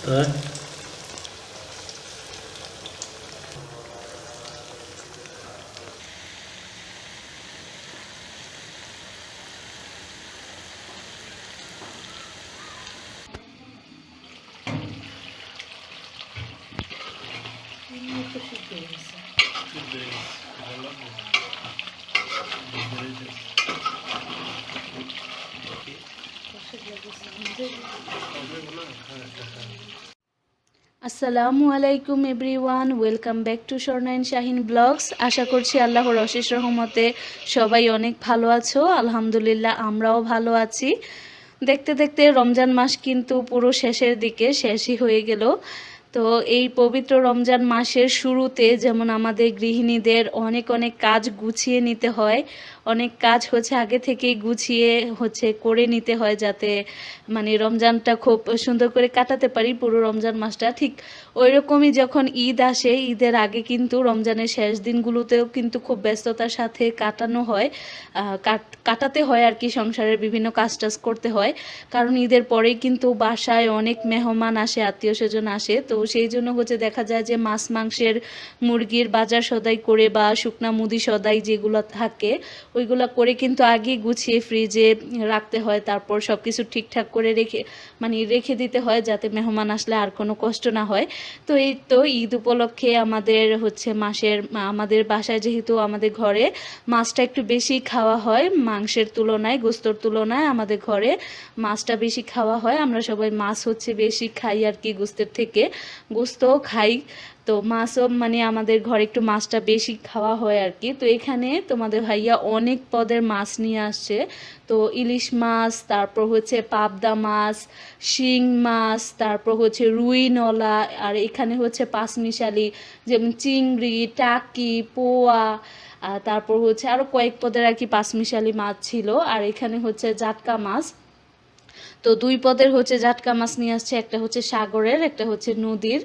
হ্যাঁ আসসালামু আলাইকুম everyone, welcome back to Swarnayan Shahin blogs. আশা করছি আল্লাহর অশেষ রহমতে সবাই অনেক ভালো আছো। আলহামদুলিল্লাহ আমরাও ভালো আছি। দেখতে দেখতে রমজান মাস কিন্তু পুরো শেষের দিকে, শেষই হয়ে গেল। তো এই পবিত্র রমজান মাসের শুরুতে যেমন আমাদের গৃহিণীদের অনেক অনেক কাজ গুছিয়ে নিতে হয়, অনেক কাজ হচ্ছে আগে থেকেই গুছিয়ে করে নিতে হয়, যাতে মানে রমজানটা খুব সুন্দর করে কাটাতে পারি পুরো রমজান মাসটা। ঠিক ওই রকমই যখন ঈদ আসে, ঈদের আগে কিন্তু রমজানের শেষ দিনগুলোতেও কিন্তু খুব ব্যস্ততার সাথে কাটানো হয়, কাটাতে হয় আর কি। সংসারের বিভিন্ন কাজ টাজ করতে হয়, কারণ ঈদের পরেই কিন্তু বাসায় অনেক মেহমান আসে, আত্মীয় স্বজন আসে। তো সেই জন্য দেখা যায় যে মাছ মাংসের মুরগির বাজার সদাই করে বা শুকনা মুদি সদাই যেগুলো থাকে ওইগুলো করে কিন্তু আগে গুছিয়ে ফ্রিজে রাখতে হয়, তারপর সব কিছু ঠিকঠাক করে রেখে দিতে হয়, যাতে মেহমান আসলে আর কোনো কষ্ট না হয়। তো এই তো ঈদ উপলক্ষে আমাদের বাসায় যেহেতু আমাদের ঘরে মাছটা একটু বেশি খাওয়া হয় মাংসের তুলনায়, গোস্তর তুলনায় আমাদের ঘরে মাছটা বেশি খাওয়া হয়। আমরা সবাই মাছ বেশি খাই আর কি, গোস্তের থেকে। গোস্তও খাই, তো মাছও আমাদের ঘরে একটু মাছটা বেশি খাওয়া হয় আর কি। তো এখানে তোমাদের ভাইয়া অনেক পদের মাছ নিয়ে আসছে। তো ইলিশ মাছ, তারপর পাবদা মাছ, শিং মাছ, তারপর রুই নলা, আর এখানে পাঁচমিশালি যেমন চিংড়ি, টাকি, পোয়া, তারপর আরও কয়েক পদের আর কি পাঁচমিশালি মাছ ছিল। আর এখানে জাটকা মাছ। তো দুই পদের জাটকা মাছ নিয়ে আসছে, একটা সাগরের, একটা নদীর।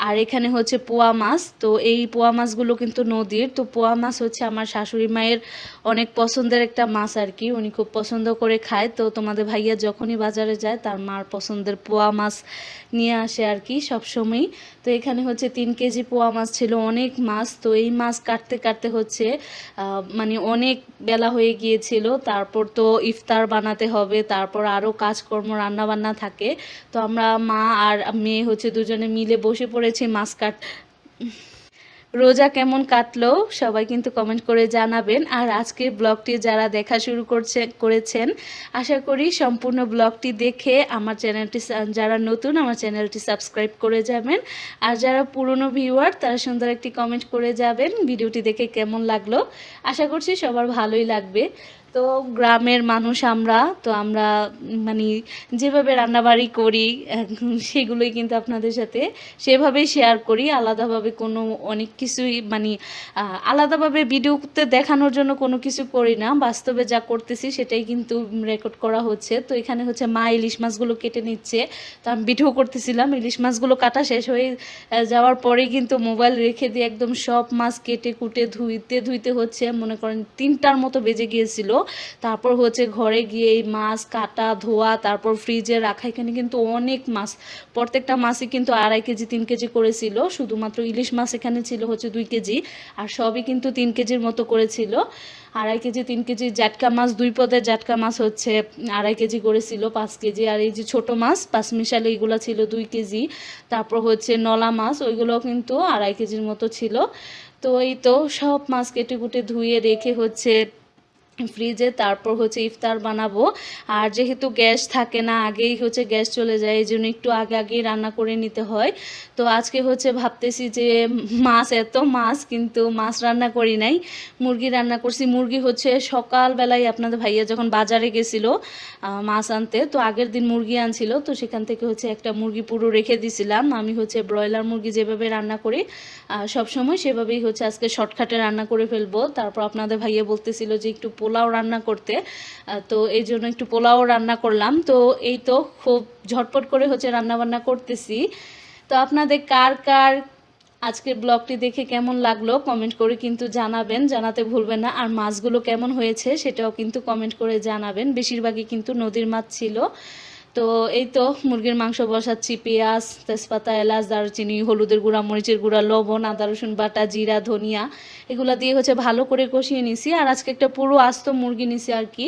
আর এখানে পোয়া মাছ। তো এই পোয়া মাছগুলো কিন্তু নদীর। তো পোয়া মাছ আমার শাশুড়ি মায়ের অনেক পছন্দের একটা মাছ আর কি, উনি খুব পছন্দ করে খায়। তো তোমাদের ভাইয়া যখনই বাজারে যায় তার মার পছন্দের পোয়া মাছ নিয়ে আসে আর কি সবসময়ই। তো এখানে 3 কেজি পোয়া মাছ ছিল, অনেক মাছ। তো এই মাছ কাটতে কাটতে অনেক বেলা হয়ে গিয়েছিল। তারপর তো ইফতার বানাতে হবে, তারপর আরও কাজকর্ম রান্নাবান্না থাকে। তো আমরা মা আর মেয়ে দুজনে মিলে বসে পড়েছি মাছ রোজা কেমন কাটলো সবাই কিন্তু কমেন্ট করে জানাবেন। আর আজকের ব্লগটি যারা দেখা শুরু করেছেন, আশা করি সম্পূর্ণ ব্লগটি দেখে আমার চ্যানেলটি, যারা নতুন আমার চ্যানেলটি সাবস্ক্রাইব করে যাবেন। আর যারা পুরনো ভিউয়ার তারা সুন্দর একটি কমেন্ট করে যাবেন ভিডিওটি দেখে কেমন লাগলো। আশা করছি সবার ভালোই লাগবে। তো গ্রামের মানুষ আমরা, তো আমরা মানে যেভাবে রান্নাবাড়ি করি সেগুলোই কিন্তু আপনাদের সাথে সেভাবেই শেয়ার করি। আলাদাভাবে কোনো অনেক কিছুই আলাদাভাবে ভিডিওতে দেখানোর জন্য কোনো কিছু করি না, বাস্তবে যা করতেছি সেটাই কিন্তু রেকর্ড করা হচ্ছে। তো এখানে মা ইলিশ মাছগুলো কেটে নিচ্ছে, তো আমি ভিডিও করতেছিলাম। ইলিশ মাছগুলো কাটা শেষ হয়ে যাওয়ার পরে কিন্তু মোবাইল রেখে দিয়ে একদম সব মাছ কেটে কুটে ধুইতে মনে করেন 3টার মতো বেজে গিয়েছিল। তারপর ঘরে গিয়ে এই মাছ কাটা ধোয়া, তারপর ফ্রিজে রাখা। এখানে কিন্তু অনেক মাছ, প্রত্যেকটা মাছই কিন্তু 2.5 কেজি 3 কেজি করেছিল। শুধুমাত্র ইলিশ মাছ এখানে ছিল 2 কেজি, আর সবই কিন্তু 3 কেজির মতো করেছিল। 2.5 কেজি 3 কেজি জাটকা মাছ, 2 পদের জাটকা মাছ 2.5 কেজি করেছিল, 5 কেজি। আর এই যে ছোট মাছ পাঁচমিশালি, এগুলো ছিল 2 কেজি। তারপর নলা মাছ, ওইগুলো কিন্তু 2.5 কেজির মতো ছিল। তো এই তো সব মাছ কেটে কুটে ধুয়ে রেখে ফ্রিজে, তারপর ইফতার বানাবো। আর যেহেতু গ্যাস থাকে না, আগেই গ্যাস চলে যায়, এই জন্য একটু আগেই রান্না করে নিতে হয়। তো আজকে ভাবতেছি যে এত মাছ, কিন্তু মাছ রান্না করি নাই, মুরগি রান্না করছি। মুরগি সকালবেলায় আপনাদের ভাইয়া যখন বাজারে গেছিল মাছ আনতে, তো আগের দিন মুরগি আনছিল, তো সেখান থেকে একটা মুরগি পুরো রেখে দিছিলাম। আমি ব্রয়লার মুরগি যেভাবে রান্না করি সবসময় সেভাবেই আজকে শর্টকাটে রান্না করে ফেলবো। তারপর আপনাদের ভাইয়া বলতেছিল যে একটু পোলাও রান্না করতে, তো এই জন্য একটু পোলাও রান্না করলাম। তো এই তো খুব ঝটপট করে রান্না বান্না করতেছি। তো আপনাদের কার কার আজকের ব্লগটি দেখে কেমন লাগলো কমেন্ট করে কিন্তু জানাবেন, জানাতে ভুলবেন না। আর মাছগুলো কেমন হয়েছে সেটাও কিন্তু কমেন্ট করে জানাবেন। বেশিরভাগই কিন্তু নদীর মাছ ছিল। তো তো এই তো মুরগির মাংস বসাচ্ছি, পেঁয়াজ, তেজপাতা, এলাচ, দারুচিনি, হলুদের গুঁড়া, মরিচের গুঁড়া, লবণ, আদা রসুন বাটা, জিরা, ধনিয়া এগুলো দিয়ে হচ্ছে ভালো করে কষিয়ে নিছি। আর আজকে একটা পুরো আস্ত মুরগি নিছি আর কি,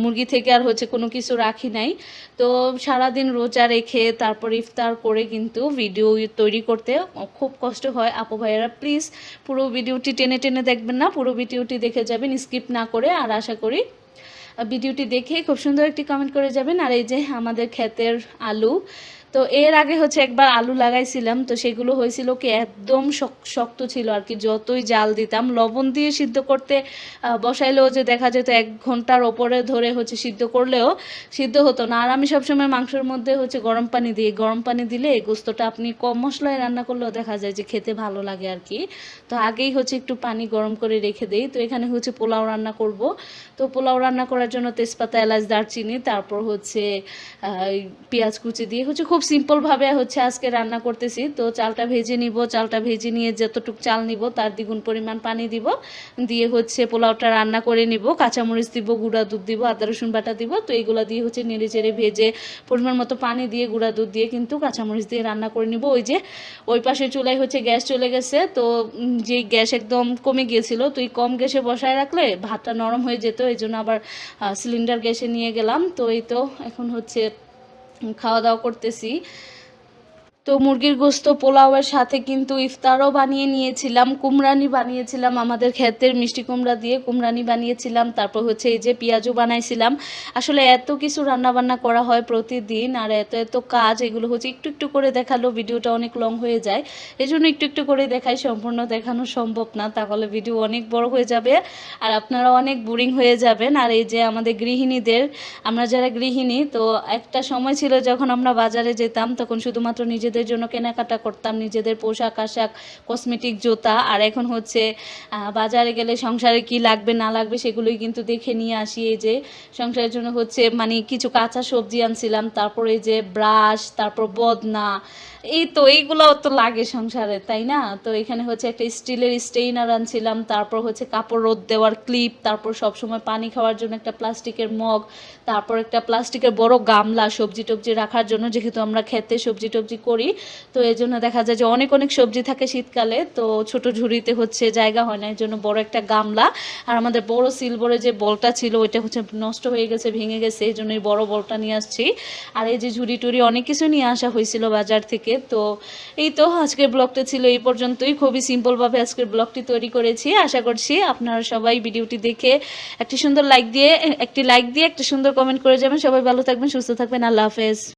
মুরগি থেকে আর হচ্ছে কোনো কিছু রাখি নাই। তো সারাদিন রোজা রেখে তারপর ইফতার করে কিন্তু ভিডিও তৈরি করতে খুব কষ্ট হয়। আপু ভাইয়েরা প্লিজ পুরো ভিডিওটি টেনে টেনে দেখবেন না, পুরো ভিডিওটি দেখে যাবেন স্কিপ না করে। আর আশা করি ভিডিওটি দেখে খুব সুন্দর একটি কমেন্ট করে যাবেন। আর এই যে আমাদের ক্ষেতের আলু, তো এর আগে হচ্ছে একবার আলু লাগাইছিলাম, তো সেগুলো হয়েছিল কি একদম শক্ত ছিল আর কি, যতই জাল দিতাম লবণ দিয়ে সিদ্ধ করতে বসাইলেও যে দেখা যেত 1 ঘন্টার ওপরে ধরে হচ্ছে সিদ্ধ করলেও সিদ্ধ হতো না। আর আমি সবসময় মাংসের মধ্যে হচ্ছে গরম পানি দিই, গরম পানি দিলে এই গোস্তটা আপনি কম মশলায় রান্না করলেও দেখা যায় যে খেতে ভালো লাগে আর কি। তো আগেই হচ্ছে একটু পানি গরম করে রেখে দিই। তো এখানে হচ্ছে পোলাও রান্না করব। তো পোলাও রান্না করার জন্য তেজপাতা, এলাচ, দারচিনি, তারপর হচ্ছে পেঁয়াজ কুচি দিয়ে হচ্ছে খুব সিম্পলভাবে হচ্ছে আজকে রান্না করতেছি। তো চালটা ভেজে নিব, চালটা ভেজে নিয়ে যতটুকু চাল নিব তার দ্বিগুণ পরিমাণ পানি দিব, দিয়ে হচ্ছে পোলাওটা রান্না করে নিব। কাঁচামরিচ দিব, গুঁড়া দুধ দিব, আদা রসুন বাটা দিব। তো এইগুলো দিয়ে হচ্ছে নেড়ে চেড়ে ভেজে পরিমাণ মতো পানি দিয়ে গুঁড়া দুধ দিয়ে কিন্তু কাঁচামরিচ দিয়ে রান্না করে নিব। ওই যে ওই পাশে চুলায় হচ্ছে গ্যাস চলে গেছে, তো যে গ্যাস একদম কমে গিয়েছিল, তো এই কম গ্যাসে বসায় রাখলে ভাতটা নরম হয়ে যেত, এই জন্য আবার সিলিন্ডার গ্যাসে নিয়ে গেলাম। তো এই তো এখন হচ্ছে খাওয়া দাওয়া করতেছি। তো মুরগির গোস্ত পোলাওয়ের সাথে কিন্তু ইফতারও বানিয়ে নিয়েছিলাম, কুমড়ানি বানিয়েছিলাম, আমাদের ক্ষেতের মিষ্টি কুমড়া দিয়ে কুমড়ানি বানিয়েছিলাম। তারপর হচ্ছে এই যে পেঁয়াজও বানাইছিলাম। আসলে এত কিছু রান্নাবান্না করা হয় প্রতিদিন, আর এত এত কাজ, এগুলো হচ্ছে একটু একটু করে দেখালো ভিডিওটা অনেক লং হয়ে যায়, এই জন্য একটু একটু করে দেখাই, সম্পূর্ণ দেখানো সম্ভব না, তাহলে ভিডিও অনেক বড় হয়ে যাবে আর আপনারা অনেক বোরিং হয়ে যাবেন। আর এই যে আমাদের গৃহিণীদের, আমরা যারা গৃহিণী, তো একটা সময় ছিল যখন আমরা বাজারে যেতাম তখন শুধুমাত্র নিজেদের জন্য কেনাকাটা করতাম, নিজেদের পোশাক আশাক, কসমেটিক, জুতা। আর এখন হচ্ছে বাজারে গেলে সংসারে কি লাগবে না লাগবে সেগুলোই কিন্তু দেখে নিয়ে আসি। এই যে সংসারের জন্য হচ্ছে মানে কিছু কাঁচা সবজি আনছিলাম, তারপরে এই যে ব্রাশ, তারপর বদনা, এই তো এইগুলো তো লাগে সংসারে, তাই না? তো এখানে হচ্ছে একটা স্টিলের স্টেইনার আনছিলাম, তারপর হচ্ছে কাপড় রোদ দেওয়ার ক্লিপ, তারপর সবসময় পানি খাওয়ার জন্য একটা প্লাস্টিকের মগ, তারপর একটা প্লাস্টিকের বড় গামলা সবজি টবজি রাখার জন্য, যেহেতু আমরা খেতে সবজি টবজি করি, তো এই জন্য দেখা যায় যে অনেক অনেক সবজি থাকে শীতকালে, তো ছোট ঝুড়িতে হচ্ছে জায়গা হয় না, এই জন্য বড় একটা গামলা। আর আমাদের বড় সিলভারের যে বলটা ছিল ওইটা হচ্ছে নষ্ট হয়ে গেছে, ভেঙে গেছে, এই জন্য এই বড় বলটা নিয়ে আসছি। আর এই যে ঝুড়ি টুড়ি অনেক কিছু নিয়ে আসা হয়েছিল বাজার থেকে। তো এই তো আজকের ব্লগটা ছিল এই পর্যন্তই, খুবই সিম্পলভাবে আজকের ব্লগটি তৈরি করেছি। আশা করছি আপনারা সবাই ভিডিওটি দেখে একটি সুন্দর লাইক দিয়ে একটা সুন্দর কমেন্ট করে যাবেন। সবাই ভালো থাকবেন, সুস্থ থাকবেন, আল্লাহ হাফেজ।